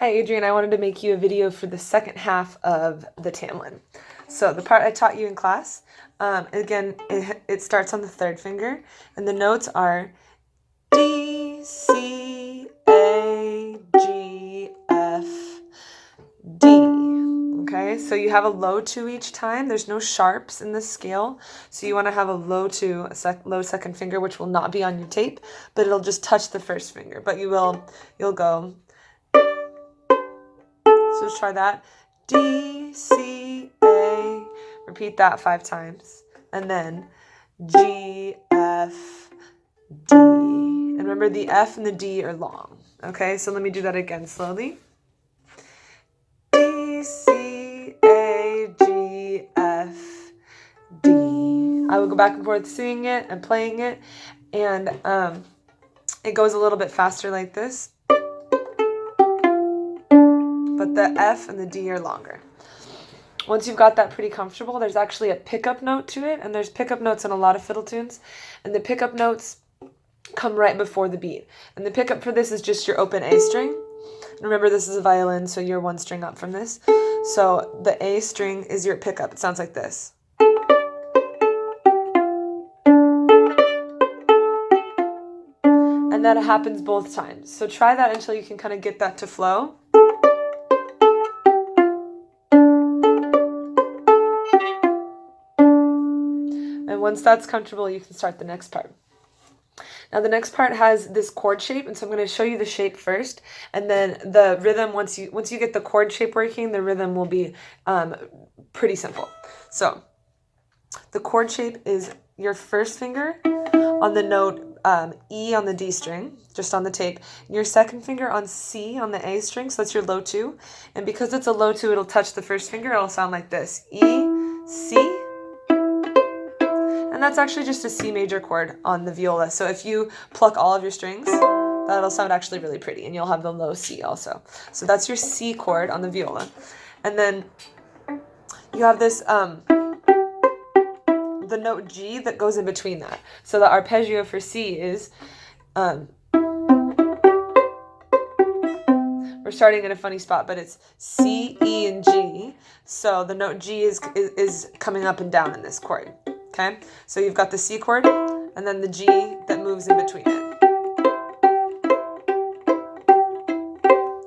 Hi Adrian, I wanted to make you a video for the second half of the tamlyn. So the part I taught you in class, again, it starts on the third finger, and the notes are D, C, A, G, F, D. Okay, so you have a low 2 each time. There's no sharps in this scale, so you want to have a low 2, low second finger, which will not be on your tape, but it'll just touch the first finger. But you'll go. So let's try that. D, C, A. Repeat that 5 times. And then G, F, D. And remember, the F and the D are long. Okay, so let me do that again slowly. D, C, A, G, F, D. I will go back and forth singing it and playing it. And it goes a little bit faster like this. But the F and the D are longer. Once you've got that pretty comfortable, there's actually a pickup note to it, and there's pickup notes in a lot of fiddle tunes, and the pickup notes come right before the beat. And the pickup for this is just your open A string. Remember, this is a violin, so you're 1 string up from this. So the A string is your pickup. It sounds like this. And that happens both times. So try that until you can kind of get that to flow. And once that's comfortable, you can start the next part. Now the next part has this chord shape, and so I'm going to show you the shape first, and then the rhythm, once you get the chord shape working, the rhythm will be pretty simple. So the chord shape is your first finger on the note E on the D string, just on the tape, and your second finger on C on the A string, so that's your low 2, and because it's a low 2, it'll touch the first finger. It'll sound like this: E, C. And that's actually just a C major chord on the viola. So if you pluck all of your strings, that'll sound actually really pretty, and you'll have the low C also. So that's your C chord on the viola. And then you have this, the note G that goes in between that. So the arpeggio for C is, we're starting in a funny spot, but it's C, E, and G. So the note G is coming up and down in this chord. Okay, so you've got the C chord and then the G that moves in between it.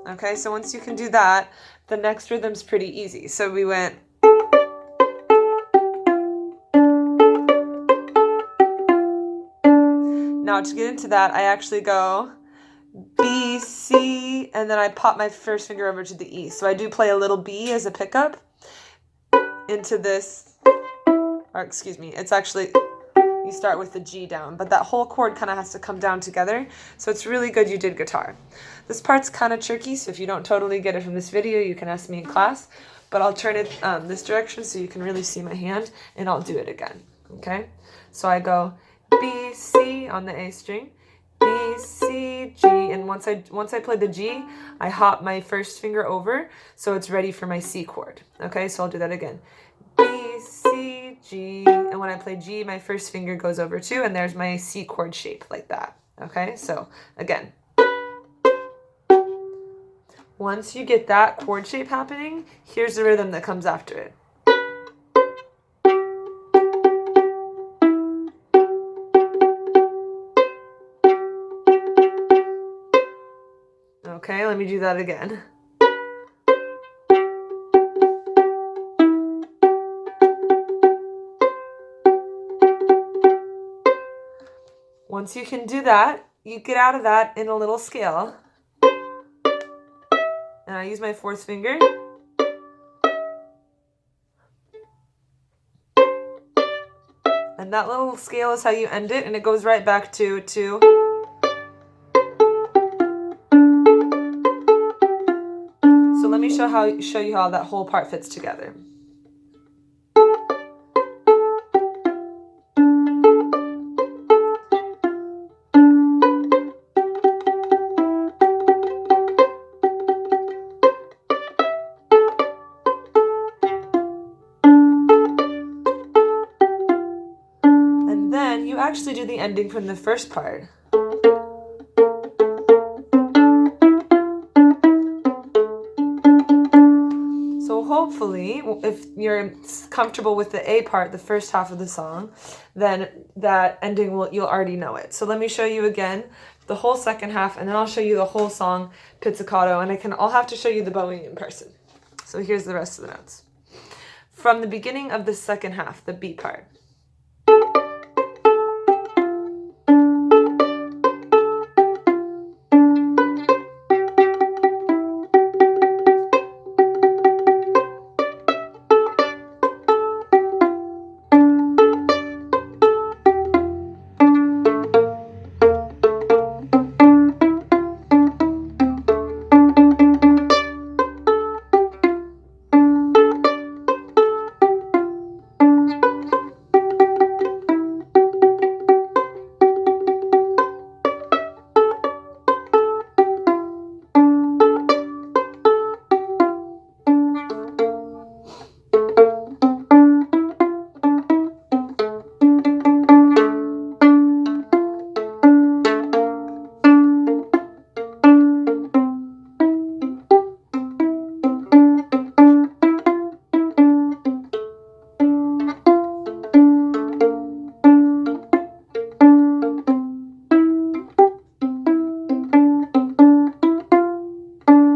Okay, so once you can do that, the next rhythm's pretty easy. So we went. Now to get into that, I actually go B, C, and then I pop my first finger over to the E. So I do play a little B as a pickup into this. Or excuse me, it's actually, you start with the G down, but that whole chord kind of has to come down together, so it's really good you did guitar. This part's kind of tricky, so if you don't totally get it from this video, you can ask me in class, but I'll turn it this direction so you can really see my hand, and I'll do it again, okay? So I go B, C on the A string, B, C, G, and once I play the G, I hop my first finger over, so it's ready for my C chord, okay? So I'll do that again. B, C, G, and when I play G, my first finger goes over too, and there's my C chord shape like that. Okay, so again. Once you get that chord shape happening, here's the rhythm that comes after it. Okay, let me do that again. Once you can do that, you get out of that in a little scale. And I use my 4th finger. And that little scale is how you end it, and it goes right back to 2. So let me show you how that whole part fits together. Then you actually do the ending from the first part. hopefully, if you're comfortable with the A part, the first half of the song, then that ending you'll already know it. So let me show you again the whole second half, and then I'll show you the whole song pizzicato, and I'll have to show you the bowing in person. So here's the rest of the notes. From the beginning of the second half, the B part.